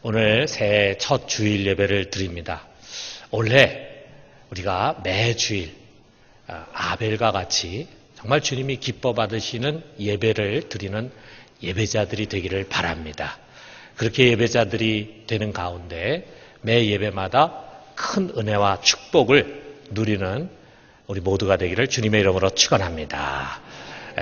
오늘 새해 첫 주일 예배를 드립니다. 원래 우리가 매주일 아벨과 같이 정말 주님이 기뻐 받으시는 예배를 드리는 예배자들이 되기를 바랍니다. 그렇게 예배자들이 되는 가운데 매 예배마다 큰 은혜와 축복을 누리는 우리 모두가 되기를 주님의 이름으로 축원합니다.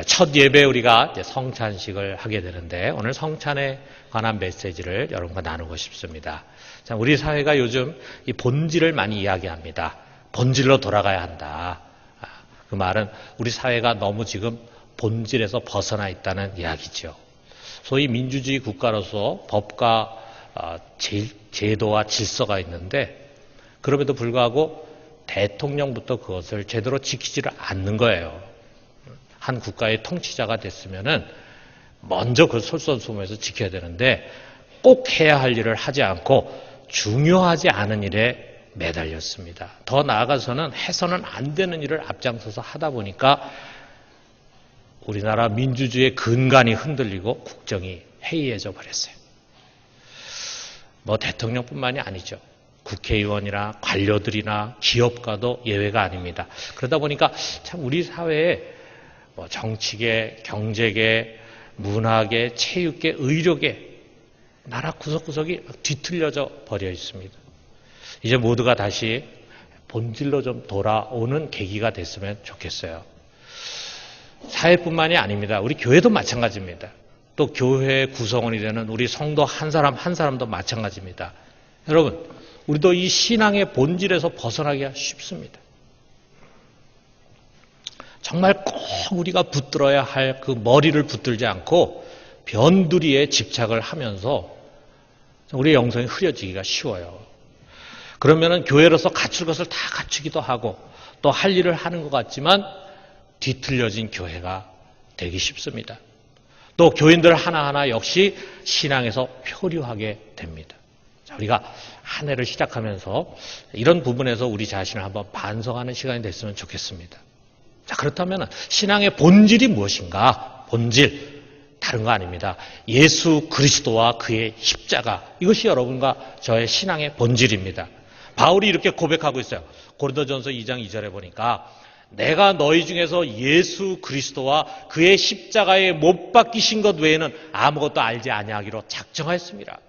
첫 예배 우리가 이제 성찬식을 하게 되는데 오늘 성찬에 관한 메시지를 여러분과 나누고 싶습니다. 자, 우리 사회가 요즘 이 본질을 많이 이야기합니다. 본질로 돌아가야 한다. 그 말은 우리 사회가 너무 지금 본질에서 벗어나 있다는 이야기죠. 소위 민주주의 국가로서 법과 제도와 질서가 있는데 그럼에도 불구하고 대통령부터 그것을 제대로 지키지를 않는 거예요. 한 국가의 통치자가 됐으면은 먼저 그걸 솔선수범해서 지켜야 되는데 꼭 해야 할 일을 하지 않고 중요하지 않은 일에 매달렸습니다. 더 나아가서는 해서는 안 되는 일을 앞장서서 하다 보니까 우리나라 민주주의의 근간이 흔들리고 국정이 해이해져 버렸어요. 뭐 대통령뿐만이 아니죠. 국회의원이나 관료들이나 기업가도 예외가 아닙니다. 그러다 보니까 참 우리 사회에 뭐 정치계, 경제계, 문화계, 체육계, 의료계 나라 구석구석이 뒤틀려져 버려 있습니다. 이제 모두가 다시 본질로 좀 돌아오는 계기가 됐으면 좋겠어요. 사회뿐만이 아닙니다. 우리 교회도 마찬가지입니다. 또 교회 구성원이 되는 우리 성도 한 사람 한 사람도 마찬가지입니다. 여러분, 우리도 이 신앙의 본질에서 벗어나기가 쉽습니다. 정말 꼭 우리가 붙들어야 할 그 머리를 붙들지 않고 변두리에 집착을 하면서 우리의 영성이 흐려지기가 쉬워요. 그러면은 교회로서 갖출 것을 다 갖추기도 하고 또 할 일을 하는 것 같지만 뒤틀려진 교회가 되기 쉽습니다. 또 교인들 하나하나 역시 신앙에서 표류하게 됩니다. 자, 우리가 한 해를 시작하면서 이런 부분에서 우리 자신을 한번 반성하는 시간이 됐으면 좋겠습니다. 자, 그렇다면 신앙의 본질이 무엇인가? 본질, 다른 거 아닙니다. 예수 그리스도와 그의 십자가, 이것이 여러분과 저의 신앙의 본질입니다. 바울이 이렇게 고백하고 있어요. 고린도전서 2장 2절에 보니까 내가 너희 중에서 예수 그리스도와 그의 십자가에 못 박히신 것 외에는 아무것도 알지 아니하기로 작정하였습니다.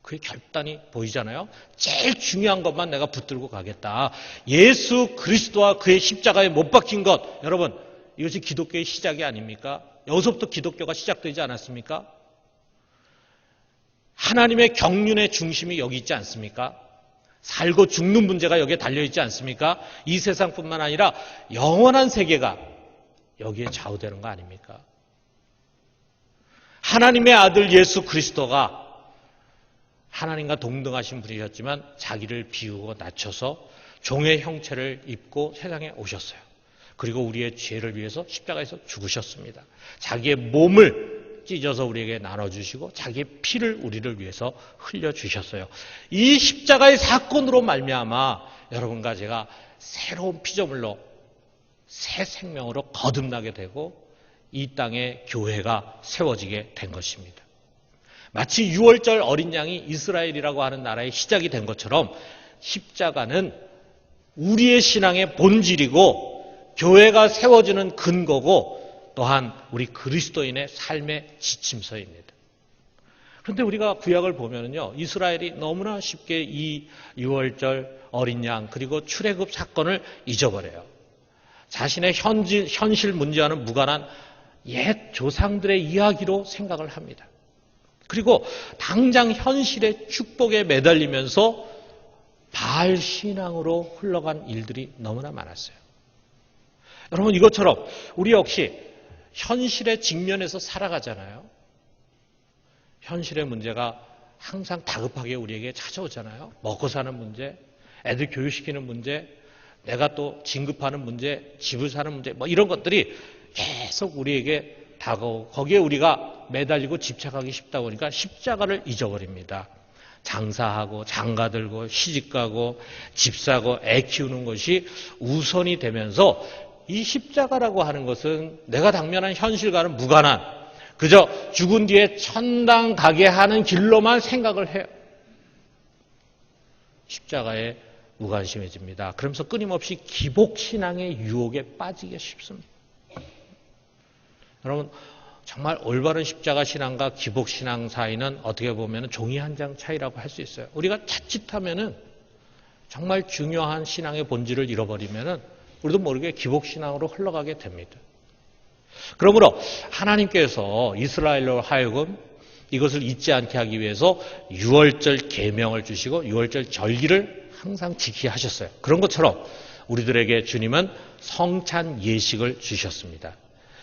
그게 결단이 보이잖아요. 제일 중요한 것만 내가 붙들고 가겠다. 예수 그리스도와 그의 십자가에 못 박힌 것. 여러분, 이것이 기독교의 시작이 아닙니까? 여기서부터 기독교가 시작되지 않았습니까? 하나님의 경륜의 중심이 여기 있지 않습니까? 살고 죽는 문제가 여기에 달려있지 않습니까? 이 세상뿐만 아니라 영원한 세계가 여기에 좌우되는 거 아닙니까? 하나님의 아들 예수 그리스도가 하나님과 동등하신 분이셨지만 자기를 비우고 낮춰서 종의 형체를 입고 세상에 오셨어요. 그리고 우리의 죄를 위해서 십자가에서 죽으셨습니다. 자기의 몸을 찢어서 우리에게 나눠주시고 자기의 피를 우리를 위해서 흘려주셨어요. 이 십자가의 사건으로 말미암아 여러분과 제가 새로운 피조물로 새 생명으로 거듭나게 되고 이 땅에 교회가 세워지게 된 것입니다. 마치 6월절 어린 양이 이스라엘이라고 하는 나라의 시작이 된 것처럼 십자가는 우리의 신앙의 본질이고 교회가 세워지는 근거고 또한 우리 그리스도인의 삶의 지침서입니다. 그런데 우리가 구약을 보면요, 이스라엘이 너무나 쉽게 이 6월절 어린 양 그리고 출애굽 사건을 잊어버려요. 자신의 현실 문제와는 무관한 옛 조상들의 이야기로 생각을 합니다. 그리고 당장 현실의 축복에 매달리면서 바알 신앙으로 흘러간 일들이 너무나 많았어요. 여러분, 이것처럼 우리 역시 현실의 직면에서 살아가잖아요. 현실의 문제가 항상 다급하게 우리에게 찾아오잖아요. 먹고 사는 문제, 애들 교육시키는 문제, 내가 또 진급하는 문제, 집을 사는 문제, 뭐 이런 것들이 계속 우리에게 다가오고 거기에 우리가 매달리고 집착하기 쉽다 보니까 십자가를 잊어버립니다. 장사하고 장가 들고 시집가고 집 사고 애 키우는 것이 우선이 되면서 이 십자가라고 하는 것은 내가 당면한 현실과는 무관한 그저 죽은 뒤에 천당 가게 하는 길로만 생각을 해요. 십자가에 무관심해집니다. 그러면서 끊임없이 기복신앙의 유혹에 빠지기 쉽습니다. 여러분, 정말 올바른 십자가 신앙과 기복신앙 사이는 어떻게 보면 종이 한 장 차이라고 할 수 있어요. 우리가 자칫하면은 정말 중요한 신앙의 본질을 잃어버리면은 우리도 모르게 기복신앙으로 흘러가게 됩니다. 그러므로 하나님께서 이스라엘로 하여금 이것을 잊지 않게 하기 위해서 유월절 계명을 주시고 유월절 절기를 항상 지키게 하셨어요. 그런 것처럼 우리들에게 주님은 성찬 예식을 주셨습니다.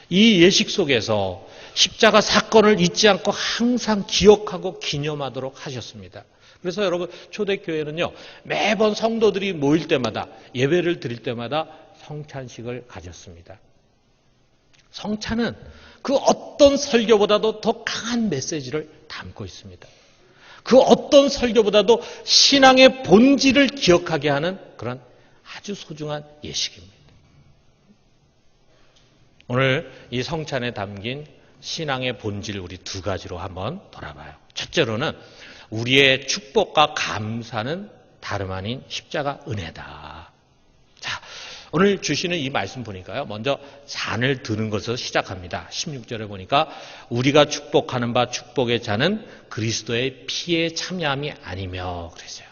이 예식 속에서 십자가 사건을 잊지 않고 항상 기억하고 기념하도록 하셨습니다. 그래서 여러분, 초대교회는요, 매번 성도들이 모일 때마다, 예배를 드릴 때마다 성찬식을 가졌습니다. 성찬은 그 어떤 설교보다도 더 강한 메시지를 담고 있습니다. 그 어떤 설교보다도 신앙의 본질을 기억하게 하는 그런 아주 소중한 예식입니다. 오늘 이 성찬에 담긴 신앙의 본질 우리 두 가지로 한번 돌아봐요. 첫째로는 우리의 축복과 감사는 다름 아닌 십자가 은혜다. 자, 오늘 주시는 이 말씀 보니까요. 먼저 잔을 드는 것에서 시작합니다. 16절에 보니까 우리가 축복하는 바 축복의 잔은 그리스도의 피에 참여함이 아니며 그랬어요.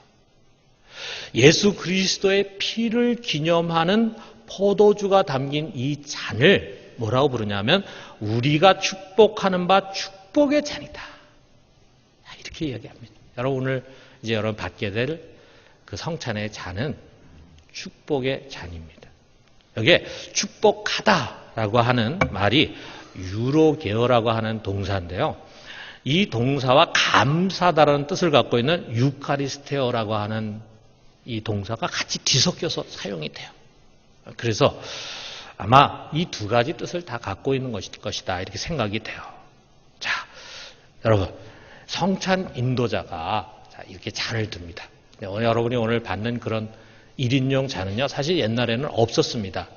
예수 그리스도의 피를 기념하는 포도주가 담긴 이 잔을 뭐라고 부르냐면 우리가 축복하는 바 축복의 잔이다. 이렇게 이야기합니다. 여러분, 오늘 이제 여러분 받게 될 그 성찬의 잔은 축복의 잔입니다. 여기에 축복하다라고 하는 말이 유로게어라고 하는 동사인데요. 이 동사와 감사다라는 뜻을 갖고 있는 유카리스테어라고 하는 이 동사가 같이 뒤섞여서 사용이 돼요. 그래서 아마 이 두 가지 뜻을 다 갖고 있는 것이다 이렇게 생각이 돼요. 자, 여러분, 성찬 인도자가 이렇게 잔을 듭니다. 여러분이 오늘 받는 그런 1인용 잔은요, 사실 옛날에는 없었습니다.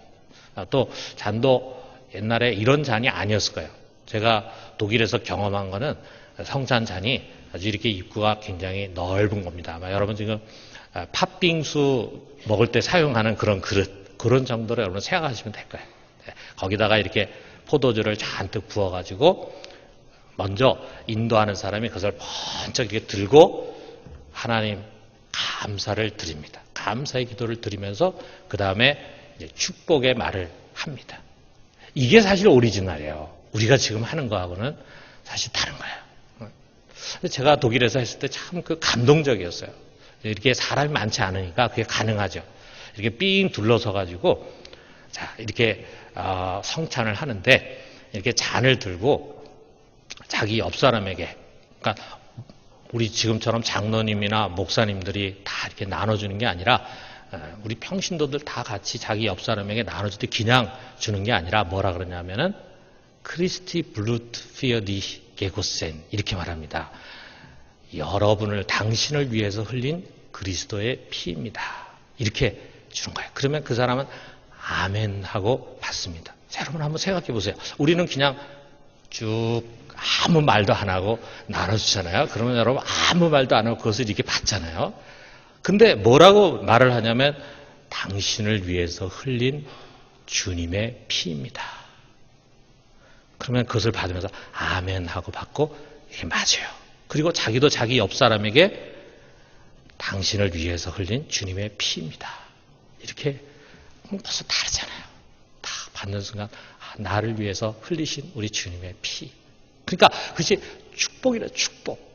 또 잔도 옛날에 이런 잔이 아니었을 거예요. 제가 독일에서 경험한 거는 성찬 잔이 아주 이렇게 입구가 굉장히 넓은 겁니다. 아마 여러분 지금 팥빙수 먹을 때 사용하는 그런 그릇, 그런 정도로 여러분 생각하시면 될 거예요. 거기다가 이렇게 포도주를 잔뜩 부어가지고 먼저 인도하는 사람이 그것을 번쩍 이렇게 들고 하나님 감사를 드립니다. 감사의 기도를 드리면서 그 다음에 축복의 말을 합니다. 이게 사실 오리지널이에요. 우리가 지금 하는 거하고는 사실 다른 거예요. 제가 독일에서 했을 때 참 그 감동적이었어요. 이렇게 사람이 많지 않으니까 그게 가능하죠. 이렇게 삥 둘러서 가지고 자 이렇게 성찬을 하는데 이렇게 잔을 들고 자기 옆 사람에게, 그러니까 우리 지금처럼 장로님이나 목사님들이 다 이렇게 나눠주는 게 아니라 우리 평신도들 다 같이 자기 옆 사람에게 나눠줄 때 그냥 주는 게 아니라 뭐라 그러냐면은 크리스티 블루트 피어디 게고센 이렇게 말합니다. 여러분을 당신을 위해서 흘린 그리스도의 피입니다. 이렇게 주는 거예요. 그러면 그 사람은 아멘 하고 받습니다. 자, 여러분 한번 생각해 보세요. 우리는 그냥 쭉 아무 말도 안 하고 나눠주잖아요. 그러면 여러분 아무 말도 안 하고 그것을 이렇게 받잖아요. 근데 뭐라고 말을 하냐면 당신을 위해서 흘린 주님의 피입니다. 그러면 그것을 받으면서 아멘 하고 받고 이게 맞아요. 그리고 자기도 자기 옆 사람에게 당신을 위해서 흘린 주님의 피입니다. 이렇게 벌써 다르잖아요. 다 받는 순간 나를 위해서 흘리신 우리 주님의 피. 그러니까 그것이 축복이라 축복.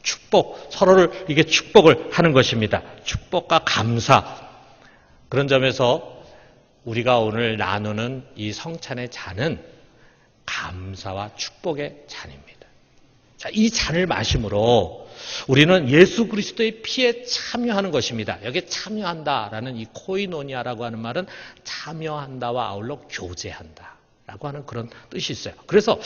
축복, 서로를 이게 축복을 하는 것입니다. 축복과 감사. 그런 점에서 우리가 오늘 나누는 이 성찬의 잔은 감사와 축복의 잔입니다. 자, 이 잔을 마심으로 우리는 예수 그리스도의 피에 참여하는 것입니다. 여기에 참여한다라는 이 코이노니아라고 하는 말은 참여한다와 아울러 교제한다라고 하는 그런 뜻이 있어요. 그래서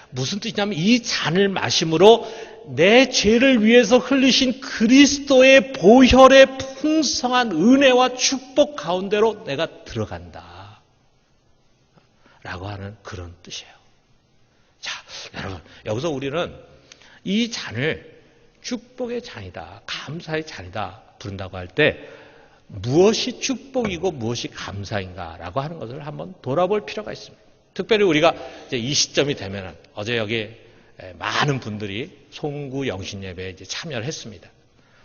무슨 뜻이냐면 이 잔을 마심으로 내 죄를 위해서 흘리신 그리스도의 보혈의 풍성한 은혜와 축복 가운데로 내가 들어간다 라고 하는 그런 뜻이에요. 자, 여러분, 여기서 우리는 이 잔을 축복의 잔이다, 감사의 잔이다 부른다고 할 때 무엇이 축복이고 무엇이 감사인가라고 하는 것을 한번 돌아볼 필요가 있습니다. 특별히 우리가 이제 이 시점이 되면은 어제 여기 많은 분들이 송구 영신 예배에 이제 참여를 했습니다.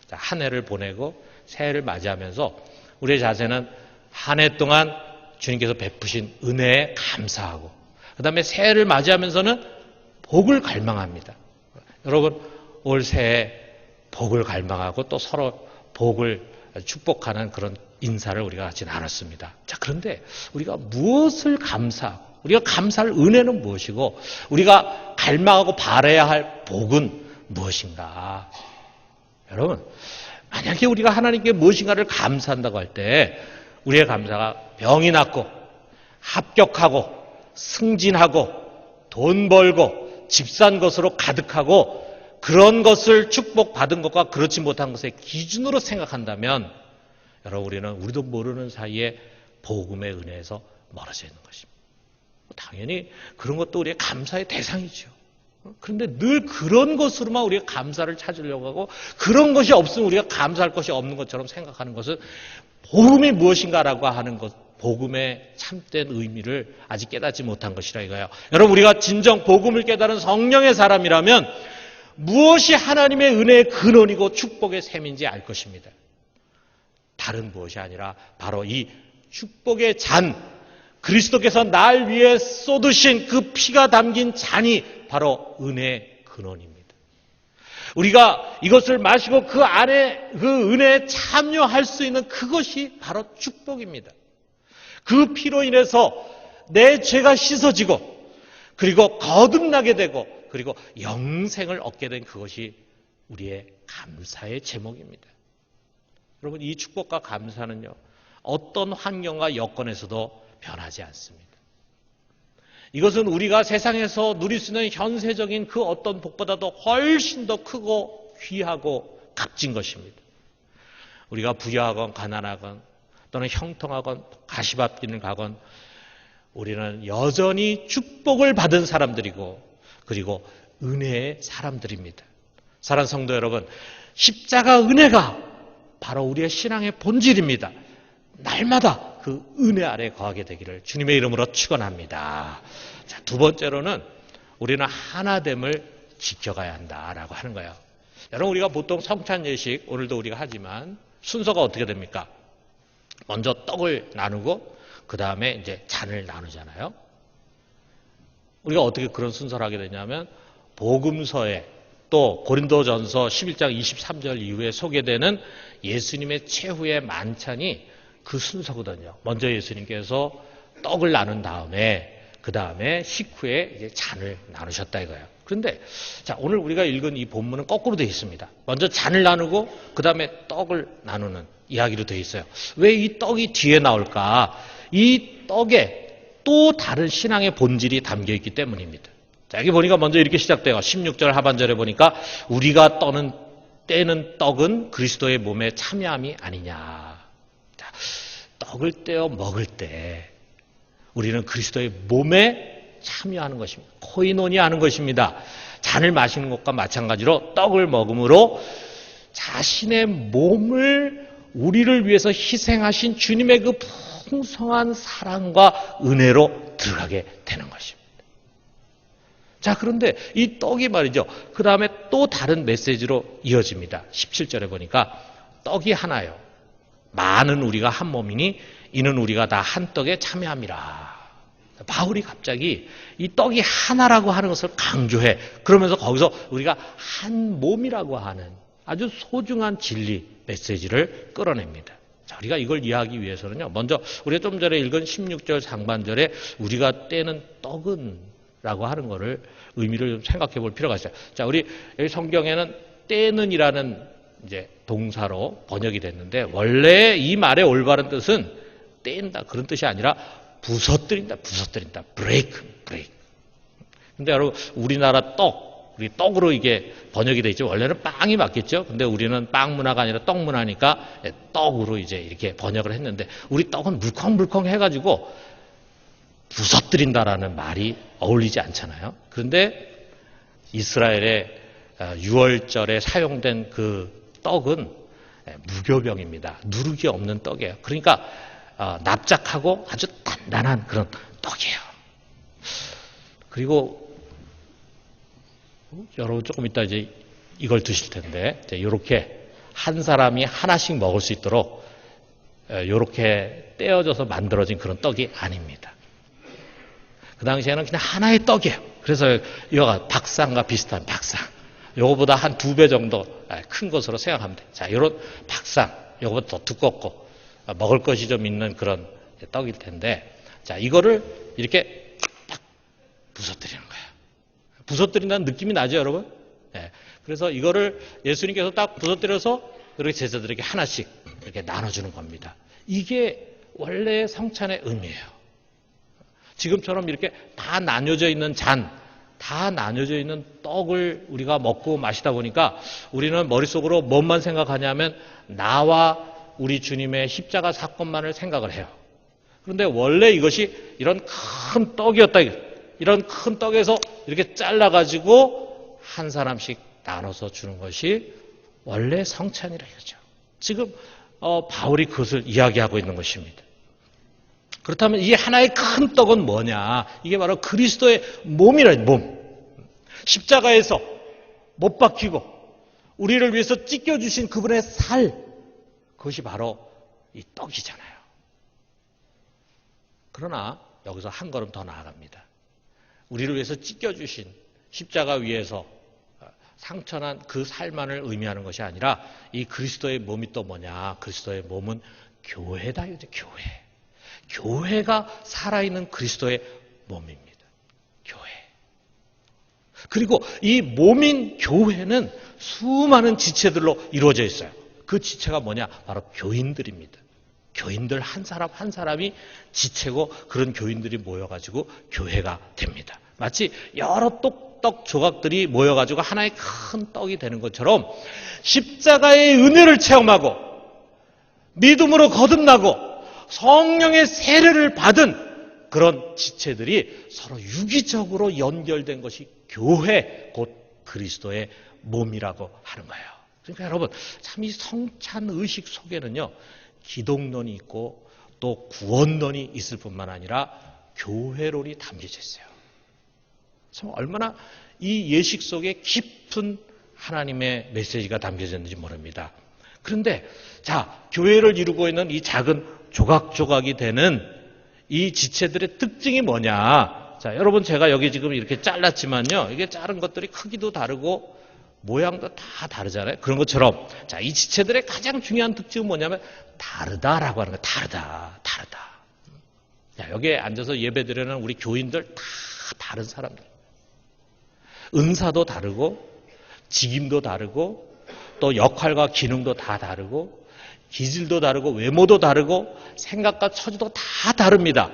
자, 한 해를 보내고 새해를 맞이하면서 우리의 자세는 한 해 동안 주님께서 베푸신 은혜에 감사하고 그 다음에 새해를 맞이하면서는 복을 갈망합니다. 여러분, 올 새해 복을 갈망하고 또 서로 복을 축복하는 그런 인사를 우리가 같이 나눴습니다. 자, 그런데 우리가 무엇을 우리가 감사할 은혜는 무엇이고 우리가 갈망하고 바라야 할 복은 무엇인가? 여러분, 만약에 우리가 하나님께 무엇인가를 감사한다고 할 때 우리의 감사가 병이 낫고 합격하고 승진하고 돈 벌고 집 산 것으로 가득하고 그런 것을 축복받은 것과 그렇지 못한 것의 기준으로 생각한다면 여러분, 우리는 우리도 모르는 사이에 복음의 은혜에서 멀어져 있는 것입니다. 당연히 그런 것도 우리의 감사의 대상이죠. 그런데 늘 그런 것으로만 우리가 감사를 찾으려고 하고 그런 것이 없으면 우리가 감사할 것이 없는 것처럼 생각하는 것은 복음이 무엇인가라고 하는 것, 복음의 참된 의미를 아직 깨닫지 못한 것이라 이거예요. 여러분, 우리가 진정 복음을 깨달은 성령의 사람이라면 무엇이 하나님의 은혜의 근원이고 축복의 셈인지 알 것입니다. 다른 무엇이 아니라 바로 이 축복의 잔, 그리스도께서 날 위해 쏟으신 그 피가 담긴 잔이 바로 은혜의 근원입니다. 우리가 이것을 마시고 그 안에 그 은혜에 참여할 수 있는 그것이 바로 축복입니다. 그 피로 인해서 내 죄가 씻어지고 그리고 거듭나게 되고 그리고 영생을 얻게 된 그것이 우리의 감사의 제목입니다. 여러분, 이 축복과 감사는요, 어떤 환경과 여건에서도 변하지 않습니다. 이것은 우리가 세상에서 누릴 수 있는 현세적인 그 어떤 복보다도 훨씬 더 크고 귀하고 값진 것입니다. 우리가 부유하건 가난하건 또는 형통하건 가시밭길을 가건 우리는 여전히 축복을 받은 사람들이고 그리고 은혜의 사람들입니다. 사랑하는 성도 여러분, 십자가 은혜가 바로 우리의 신앙의 본질입니다. 날마다 그 은혜 아래 거하게 되기를 주님의 이름으로 축원합니다. 자, 두 번째로는 우리는 하나됨을 지켜가야 한다라고 하는 거예요. 여러분, 우리가 보통 성찬 예식 오늘도 우리가 하지만 순서가 어떻게 됩니까? 먼저 떡을 나누고 그 다음에 이제 잔을 나누잖아요. 우리가 어떻게 그런 순서를 하게 되냐면 복음서에 또 고린도전서 11장 23절 이후에 소개되는 예수님의 최후의 만찬이 그 순서거든요. 먼저 예수님께서 떡을 나눈 다음에 그 다음에 식후에 이제 잔을 나누셨다 이거예요. 그런데 자, 오늘 우리가 읽은 이 본문은 거꾸로 되어 있습니다. 먼저 잔을 나누고 그 다음에 떡을 나누는 이야기로 되어 있어요. 왜 이 떡이 뒤에 나올까? 이 떡에 또 다른 신앙의 본질이 담겨 있기 때문입니다. 자, 여기 보니까 먼저 이렇게 시작돼요. 16절 하반절에 보니까 우리가 떼는 떡은 그리스도의 몸에 참여함이 아니냐. 자, 떡을 떼어 먹을 때 우리는 그리스도의 몸에 참여하는 것입니다. 코이노니아하는 것입니다. 잔을 마시는 것과 마찬가지로 떡을 먹음으로 자신의 몸을 우리를 위해서 희생하신 주님의 그 풍성한 사랑과 은혜로 들어가게 되는 것입니다. 자, 그런데 이 떡이 말이죠. 그 다음에 또 다른 메시지로 이어집니다. 17절에 보니까 떡이 하나요. 많은 우리가 한 몸이니 이는 우리가 다 한 떡에 참여함이라. 바울이 갑자기 이 떡이 하나라고 하는 것을 강조해. 그러면서 거기서 우리가 한 몸이라고 하는 아주 소중한 진리 메시지를 끌어냅니다. 자, 우리가 이걸 이해하기 위해서는요, 먼저 우리가 좀 전에 읽은 16절 상반절에 우리가 떼는 떡은 라고 하는 거를 의미를 좀 생각해 볼 필요가 있어요. 자, 우리 여기 성경에는 떼는이라는 이제 동사로 번역이 됐는데 원래 이 말의 올바른 뜻은 떼인다 그런 뜻이 아니라 부서뜨린다, break. 근데 여러분, 우리나라 우리 떡으로 이게 번역이 돼 있죠. 원래는 빵이 맞겠죠. 근데 우리는 빵 문화가 아니라 떡 문화니까 떡으로 이제 이렇게 번역을 했는데 우리 떡은 물컹물컹 해가지고 부서뜨린다라는 말이 어울리지 않잖아요. 그런데 이스라엘의 유월절에 사용된 그 떡은 무교병입니다. 누룩이 없는 떡이에요. 그러니까 납작하고 아주 단단한 그런 떡이에요. 그리고 여러분 조금 이따 이제 이걸 드실 텐데 이렇게 한 사람이 하나씩 먹을 수 있도록 이렇게 떼어져서 만들어진 그런 떡이 아닙니다. 그 당시에는 그냥 하나의 떡이에요. 그래서 이거가 박상과 비슷한 박상. 요거보다 한 2배 정도 큰 것으로 생각하면 돼요. 자, 이런 박상, 요거보다 더 두껍고 먹을 것이 좀 있는 그런 떡일 텐데, 자, 이거를 이렇게 딱 부서뜨리는 거예요. 부서뜨린다는 느낌이 나죠, 여러분? 네. 그래서 이거를 예수님께서 딱 부서뜨려서 이렇게 제자들에게 하나씩 이렇게 나눠주는 겁니다. 이게 원래 성찬의 의미예요. 지금처럼 이렇게 다 나뉘어져 있는 잔, 다 나뉘어져 있는 떡을 우리가 먹고 마시다 보니까 우리는 머릿속으로 뭔만 생각하냐면 나와 우리 주님의 십자가 사건만을 생각을 해요. 그런데 원래 이것이 이런 큰 떡이었다. 이런 큰 떡에서 이렇게 잘라가지고 한 사람씩 나눠서 주는 것이 원래 성찬이라 이거죠. 지금 바울이 그것을 이야기하고 있는 것입니다. 그렇다면 이 하나의 큰 떡은 뭐냐? 이게 바로 그리스도의 몸이라, 몸. 십자가에서 못 박히고 우리를 위해서 찢겨주신 그분의 살, 그것이 바로 이 떡이잖아요. 그러나 여기서 한 걸음 더 나아갑니다. 우리를 위해서 찢겨주신 십자가 위에서 상처난 그 살만을 의미하는 것이 아니라 이 그리스도의 몸이 또 뭐냐? 그리스도의 몸은 교회다. 교회. 교회가 살아있는 그리스도의 몸입니다. 교회. 그리고 이 몸인 교회는 수많은 지체들로 이루어져 있어요. 그 지체가 뭐냐? 바로 교인들입니다. 교인들 한 사람 한 사람이 지체고 그런 교인들이 모여가지고 교회가 됩니다. 마치 여러 떡 조각들이 모여가지고 하나의 큰 떡이 되는 것처럼 십자가의 은혜를 체험하고 믿음으로 거듭나고 성령의 세례를 받은 그런 지체들이 서로 유기적으로 연결된 것이 교회, 곧 그리스도의 몸이라고 하는 거예요. 그러니까 여러분, 참 이 성찬 의식 속에는요, 기독론이 있고 또 구원론이 있을 뿐만 아니라 교회론이 담겨져 있어요. 참 얼마나 이 예식 속에 깊은 하나님의 메시지가 담겨져 있는지 모릅니다. 그런데 자, 교회를 이루고 있는 이 작은 조각조각이 되는 이 지체들의 특징이 뭐냐? 자, 여러분 제가 여기 지금 이렇게 잘랐지만요. 이게 자른 것들이 크기도 다르고 모양도 다 다르잖아요. 그런 것처럼 자, 이 지체들의 가장 중요한 특징은 뭐냐면 다르다라고 하는 거예요. 다르다. 자, 여기에 앉아서 예배드리는 우리 교인들 다 다른 사람들. 은사도 다르고 직임도 다르고 또 역할과 기능도 다 다르고 기질도 다르고 외모도 다르고 생각과 처지도 다 다릅니다.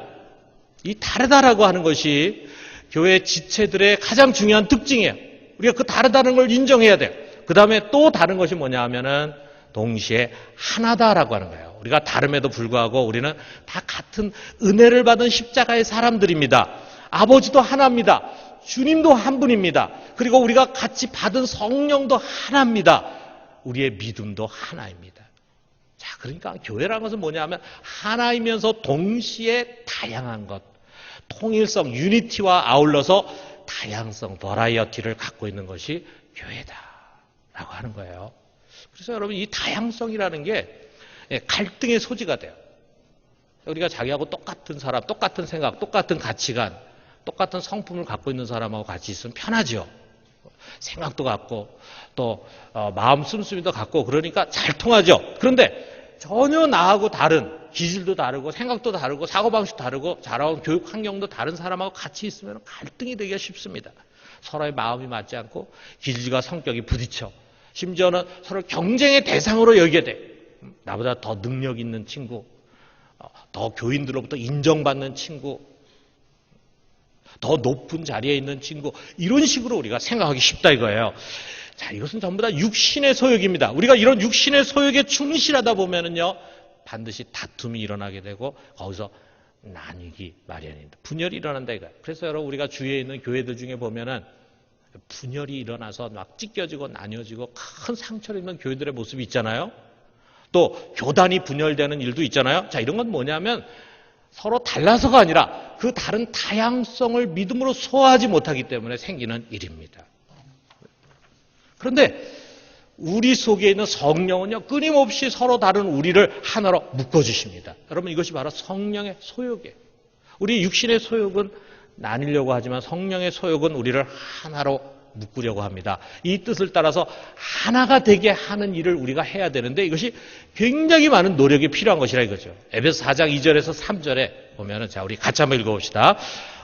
이 다르다라고 하는 것이 교회 지체들의 가장 중요한 특징이에요. 우리가 그 다르다는 걸 인정해야 돼요. 그 다음에 또 다른 것이 뭐냐 하면은 동시에 하나다라고 하는 거예요. 우리가 다름에도 불구하고 우리는 다 같은 은혜를 받은 십자가의 사람들입니다. 아버지도 하나입니다. 주님도 한 분입니다. 그리고 우리가 같이 받은 성령도 하나입니다. 우리의 믿음도 하나입니다. 자, 그러니까 교회라는 것은 뭐냐 하면 하나이면서 동시에 다양한 것, 통일성, 유니티와 아울러서 다양성, 버라이어티를 갖고 있는 것이 교회다라고 하는 거예요. 그래서 여러분 이 다양성이라는 게 갈등의 소지가 돼요. 우리가 자기하고 똑같은 사람, 똑같은 생각, 똑같은 가치관, 똑같은 성품을 갖고 있는 사람하고 같이 있으면 편하죠. 생각도 같고 또 마음 씀씀이도 같고 그러니까 잘 통하죠. 그런데 전혀 나하고 다른 기질도 다르고 생각도 다르고 사고방식도 다르고 자라온 교육 환경도 다른 사람하고 같이 있으면 갈등이 되기가 쉽습니다. 서로의 마음이 맞지 않고 기질과 성격이 부딪혀 심지어는 서로 경쟁의 대상으로 여기게 돼. 나보다 더 능력 있는 친구, 더 교인들로부터 인정받는 친구, 더 높은 자리에 있는 친구, 이런 식으로 우리가 생각하기 쉽다 이거예요. 자, 이것은 전부 다 육신의 소욕입니다. 우리가 이런 육신의 소욕에 충실하다 보면은요, 반드시 다툼이 일어나게 되고 거기서 나뉘기 마련입니다. 분열이 일어난다 이거예요. 그래서 여러분 우리가 주위에 있는 교회들 중에 보면은 분열이 일어나서 막 찢겨지고 나뉘어지고 큰 상처를 입는 교회들의 모습이 있잖아요. 또 교단이 분열되는 일도 있잖아요. 자, 이런 건 뭐냐면 서로 달라서가 아니라 그 다른 다양성을 믿음으로 소화하지 못하기 때문에 생기는 일입니다. 그런데 우리 속에 있는 성령은요, 끊임없이 서로 다른 우리를 하나로 묶어주십니다. 여러분, 이것이 바로 성령의 소욕이에요. 우리 육신의 소욕은 나뉘려고 하지만 성령의 소욕은 우리를 하나로 묶으려고 합니다. 이 뜻을 따라서 하나가 되게 하는 일을 우리가 해야 되는데 이것이 굉장히 많은 노력이 필요한 것이라 이거죠. 에베소 4장 2절에서 3절에 보면은, 자, 우리 같이 한번 읽어봅시다.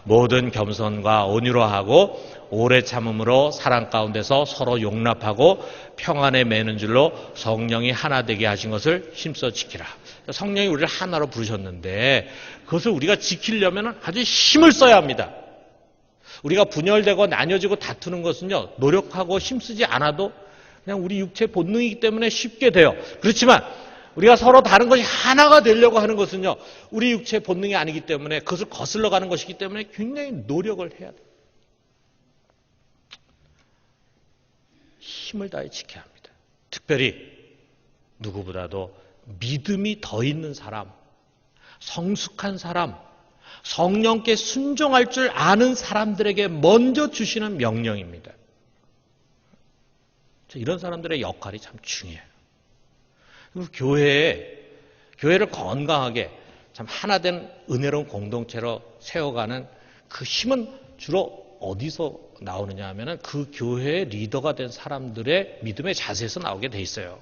모든 겸손과 온유로 하고 오래 참음으로 사랑 가운데서 서로 용납하고 평안에 매는 줄로 성령이 하나 되게 하신 것을 힘써 지키라. 성령이 우리를 하나로 부르셨는데 그것을 우리가 지키려면 아주 힘을 써야 합니다. 우리가 분열되고 나뉘어지고 다투는 것은요, 노력하고 힘쓰지 않아도 그냥 우리 육체 본능이기 때문에 쉽게 돼요. 그렇지만 우리가 서로 다른 것이 하나가 되려고 하는 것은요, 우리 육체 본능이 아니기 때문에 그것을 거슬러 가는 것이기 때문에 굉장히 노력을 해야 돼요. 힘을 다해 지켜야 합니다. 특별히 누구보다도 믿음이 더 있는 사람, 성숙한 사람, 성령께 순종할 줄 아는 사람들에게 먼저 주시는 명령입니다. 이런 사람들의 역할이 참 중요해요. 그리고 교회를 건강하게 참 하나된 은혜로운 공동체로 세워가는 그 힘은 주로 어디서 나오느냐 하면은 그 교회의 리더가 된 사람들의 믿음의 자세에서 나오게 돼 있어요.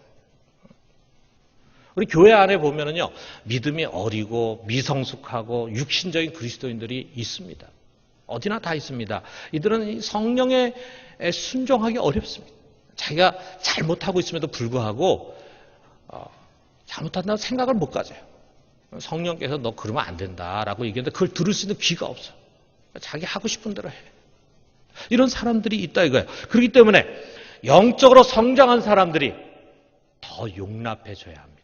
우리 교회 안에 보면은요, 믿음이 어리고 미성숙하고 육신적인 그리스도인들이 있습니다. 어디나 다 있습니다. 이들은 성령에 순종하기 어렵습니다. 자기가 잘못하고 있음에도 불구하고 잘못한다고 생각을 못 가져요. 성령께서 너 그러면 안 된다라고 얘기하는데 그걸 들을 수 있는 귀가 없어. 자기 하고 싶은 대로 해. 이런 사람들이 있다 이거예요. 그렇기 때문에 영적으로 성장한 사람들이 더 용납해줘야 합니다.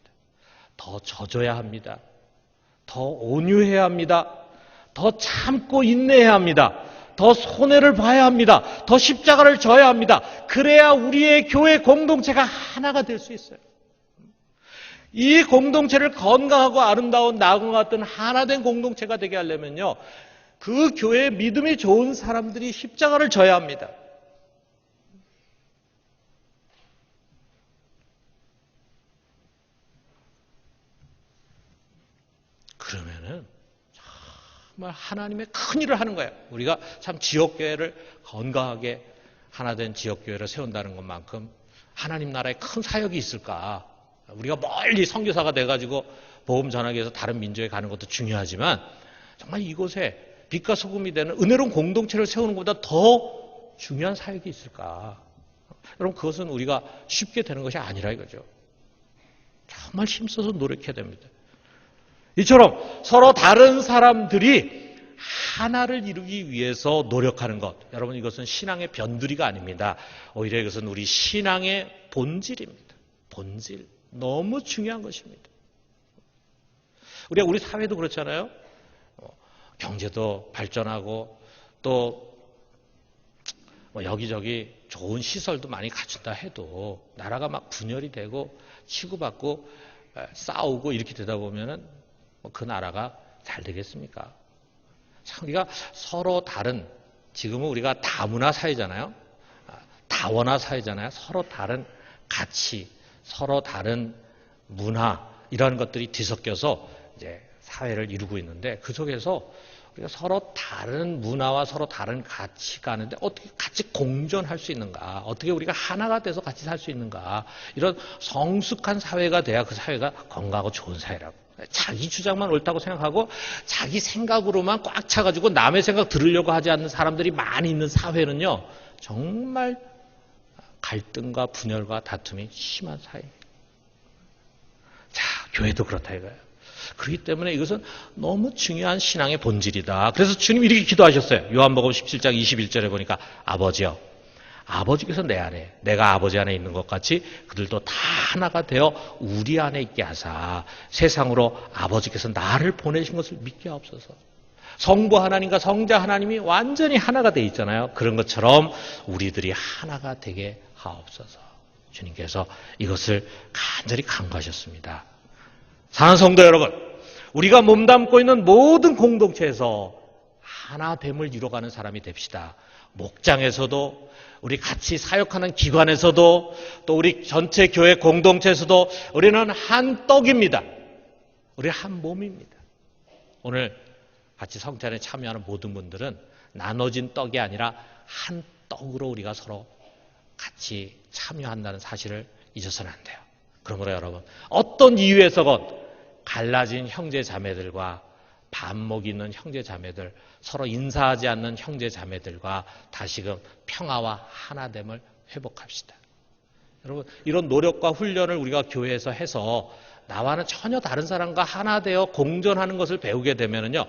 더 져줘야 합니다. 더 온유해야 합니다. 더 참고 인내해야 합니다. 더 손해를 봐야 합니다. 더 십자가를 져야 합니다. 그래야 우리의 교회 공동체가 하나가 될 수 있어요. 이 공동체를 건강하고 아름다운 나무와 같은 하나된 공동체가 되게 하려면요, 그 교회에 믿음이 좋은 사람들이 십자가를 져야 합니다. 그러면은 정말 하나님의 큰 일을 하는 거예요. 우리가 참 지역교회를 건강하게 하나된 지역교회를 세운다는 것만큼 하나님 나라에 큰 사역이 있을까? 우리가 멀리 선교사가 돼가지고 복음 전하기 위해서 다른 민족에 가는 것도 중요하지만 정말 이곳에 빛과 소금이 되는 은혜로운 공동체를 세우는 것보다 더 중요한 사역이 있을까? 여러분, 그것은 우리가 쉽게 되는 것이 아니라 이거죠. 정말 힘써서 노력해야 됩니다. 이처럼 서로 다른 사람들이 하나를 이루기 위해서 노력하는 것, 여러분, 이것은 신앙의 변두리가 아닙니다. 오히려 이것은 우리 신앙의 본질입니다. 본질. 너무 중요한 것입니다. 우리 사회도 그렇잖아요. 경제도 발전하고 또 여기저기 좋은 시설도 많이 갖춘다 해도 나라가 막 분열이 되고 치고받고 싸우고 이렇게 되다 보면은 그 나라가 잘 되겠습니까? 참, 우리가 서로 다른, 지금은 우리가 다문화 사회잖아요. 다원화 사회잖아요. 서로 다른 가치, 서로 다른 문화, 이런 것들이 뒤섞여서 이제 사회를 이루고 있는데 그 속에서 우리가 서로 다른 문화와 서로 다른 가치가 있는데 어떻게 같이 공존할 수 있는가? 어떻게 우리가 하나가 돼서 같이 살 수 있는가? 이런 성숙한 사회가 돼야 그 사회가 건강하고 좋은 사회라고. 자기 주장만 옳다고 생각하고 자기 생각으로만 꽉 차가지고 남의 생각 들으려고 하지 않는 사람들이 많이 있는 사회는요, 정말 갈등과 분열과 다툼이 심한 사회입니다. 자, 교회도 그렇다 이거예요. 그렇기 때문에 이것은 너무 중요한 신앙의 본질이다. 그래서 주님이 이렇게 기도하셨어요. 요한복음 17장 21절에 보니까 아버지여, 아버지께서 내 안에, 내가 아버지 안에 있는 것 같이 그들도 다 하나가 되어 우리 안에 있게 하사 세상으로 아버지께서 나를 보내신 것을 믿게 하옵소서. 성부 하나님과 성자 하나님이 완전히 하나가 돼 있잖아요. 그런 것처럼 우리들이 하나가 되게 하옵소서. 주님께서 이것을 간절히 간구하셨습니다. 사랑하는 성도 여러분, 우리가 몸담고 있는 모든 공동체에서 하나됨을 이뤄가는 사람이 됩시다. 목장에서도, 우리 같이 사역하는 기관에서도, 또 우리 전체 교회 공동체에서도 우리는 한 떡입니다. 우리 한 몸입니다. 오늘 같이 성찬에 참여하는 모든 분들은 나눠진 떡이 아니라 한 떡으로 우리가 서로 같이 참여한다는 사실을 잊어서는 안 돼요. 그러므로 여러분, 어떤 이유에서건 갈라진 형제 자매들과 반목이 있는 형제 자매들, 서로 인사하지 않는 형제 자매들과 다시금 평화와 하나됨을 회복합시다. 여러분, 이런 노력과 훈련을 우리가 교회에서 해서 나와는 전혀 다른 사람과 하나 되어 공존하는 것을 배우게 되면요,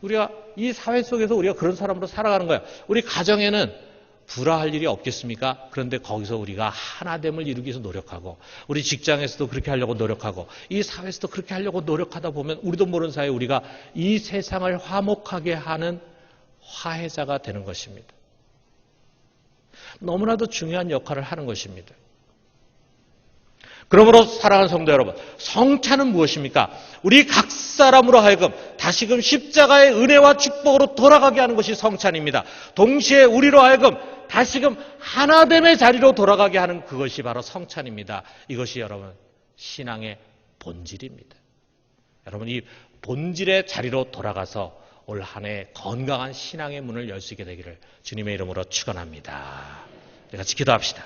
우리가 이 사회 속에서 우리가 그런 사람으로 살아가는 거예요. 우리 가정에는 불화할 일이 없겠습니까? 그런데 거기서 우리가 하나됨을 이루기 위해서 노력하고, 우리 직장에서도 그렇게 하려고 노력하고, 이 사회에서도 그렇게 하려고 노력하다 보면 우리도 모르는 사이에 우리가 이 세상을 화목하게 하는 화해자가 되는 것입니다. 너무나도 중요한 역할을 하는 것입니다. 그러므로 사랑하는 성도 여러분, 성찬은 무엇입니까? 우리 각 사람으로 하여금 다시금 십자가의 은혜와 축복으로 돌아가게 하는 것이 성찬입니다. 동시에 우리로 하여금 다시금 하나됨의 자리로 돌아가게 하는 그것이 바로 성찬입니다. 이것이 여러분 신앙의 본질입니다. 여러분, 이 본질의 자리로 돌아가서 올 한 해 건강한 신앙의 문을 열 수 있게 되기를 주님의 이름으로 축원합니다. 우리 같이 기도합시다.